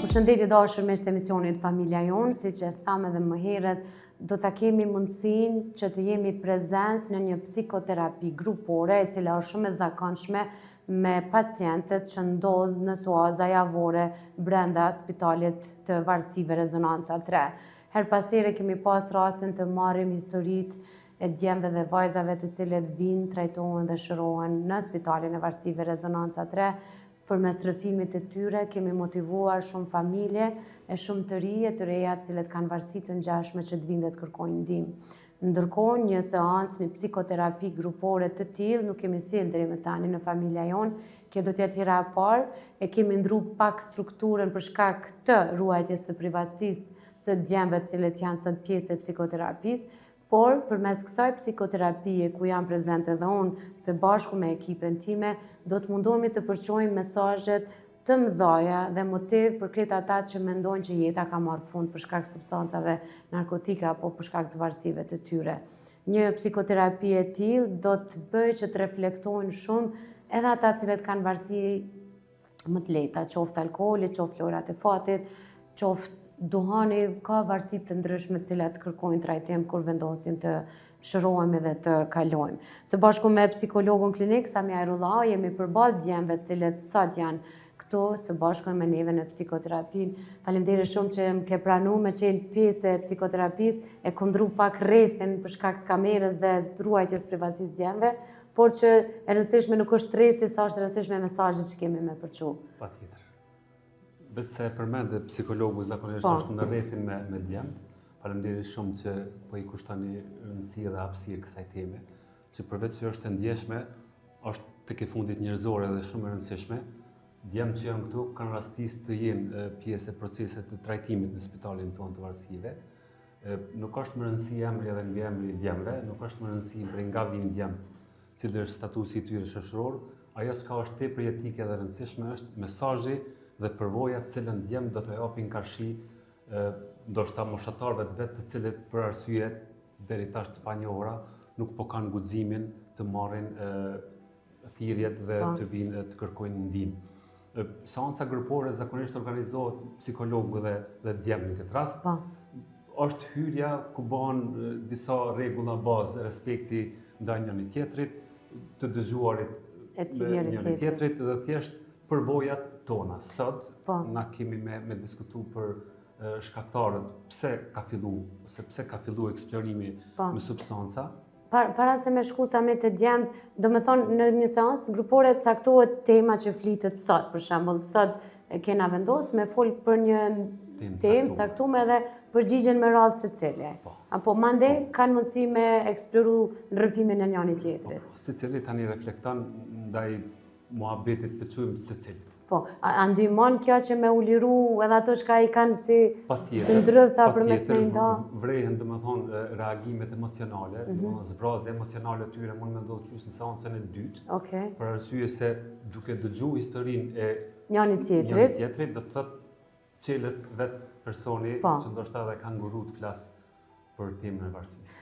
Përshëndetje dashur me emisionit Familja Jonë, si që thamë edhe më herët, do të kemi mundësin që të jemi prezencë në një psikoterapi grupore, e cila është shumë e zakonshme me pacientët që ndodhë në suaza javore brenda spitalit të varësive rezonanca 3. Her pasere kemi pas rastin të marrim historit e djemve dhe vajzave të cilët vinë, trajtohen dhe shërohen në spitalin e varësive rezonanca 3. Për mes rrëfimit të tyre kemi motivuar shumë familje e shumë të rije të reja cilët kanë varësi të ngjashme që të vinë dhe të kërkojnë ndihmë. Ndërkohë, një seancë, një psikoterapi grupore të tillë nuk kemi sjellë deri më tani në Familja Jonë. Kjo do të jetë hera e parë, e kemi ndruar pak strukturën për shkak të ruajtjes së privatësisë së djemve të cilët janë sot pjesë e psikoterapisë. Por, përmes kësaj psikoterapie ku jam prezente edhe unë së bashku me ekipën time, do të mundohemi të përqojmë mesazhet të mëdhaja dhe motiv për krejt ata që mendojnë që jeta ka marrë fund për shkak substancave narkotike apo për shkak të varësive të tyre. Një psikoterapi e tillë do të bëjë që të reflektojnë shumë edhe ata cilët kanë varësi më të lehta, qoftë alkooli, qoftë lorat e fatit, qoftë duhani, ka varësi të ndryshme të cilat kërkojnë trajtim kur vendosim të shërohemi dhe të kalojmë. Së bashku me psikologun klinik Samia Erullao jemi përballë djemve të cilët sot janë këtu së bashku me neve në psikoterapinë. Faleminderit shumë që më ke pranuar me qenë pjesë e psikoterapisë, e kundru pak rrethin për shkak të kamerës dhe të ruajtjes privatësisë djemve, por që e rëndësishme nuk është rrethi sa është e rëndësishme mesazhet që kemi me përçu. Patjetër. Vetë se përmendë psikologu zakonisht është në rrethin me djemët. Faleminderit shumë që po i kushtoni rëndësi dhe hapësirë kësaj teme, që përveç që është e ndjeshme, është tek e fundit njerëzore dhe shumë e rëndësishme. Djemët që janë këtu kanë rastisë të jenë pjesë e proceset të trajtimit në spitalin tonë të varësive. Nuk është më rëndësi emri edhe emri i djemëve, nuk është më rëndësi për nga vinë djemët, cili është statusi i tyre shoqëror. Ajo që është tepër jetike dhe rëndësishme është mesazhi dhe përvoja të cilën djemë do të japin karshi ndoshta moshatarëve të vetë të cilët për arsye deri tash të panjohura nuk po kanë guximin të marrin thirrjet dhe të vinë të kërkojnë ndihmë. Seanca grupore zakonisht organizohet psikologu dhe djemë në këtë rast. Është hyrja ku bëhen disa rregulla bazë, respekti ndaj njëri tjetrit, të dëgjuarit njëri tjetrit dhe thjesht përvojat tona. Sot na kemi me diskutu për shkaktarët pse ka fillu eksplorimi me substanca. Para se me shku sa me të djemët, do me thonë në një seancë grupore caktohet tema që flitet sot, për shembull, sot kena vendos me fol për një temë caktuar edhe përgjigjen me radhë secili. Apo mandej kanë mundësi me eksploru në rrëfimin e njëri tjetrit. Secili tani reflekton ndaj muhabetit të çujmë secili. Po, a ndihmon kjo që me u liru edhe ato që i kanë si të ndrydhta përmes me nda? Vrehen domethënë reagimet emocionale, zbrazje emocionale të tyre mund të ndodhë qysh në seancën e dytë. Për arsye se duke dëgjuar historinë e njëri tjetrit, do të thotë çelët vetë personi që ndoshta edhe kanë nguru të flas për temën e varësisë.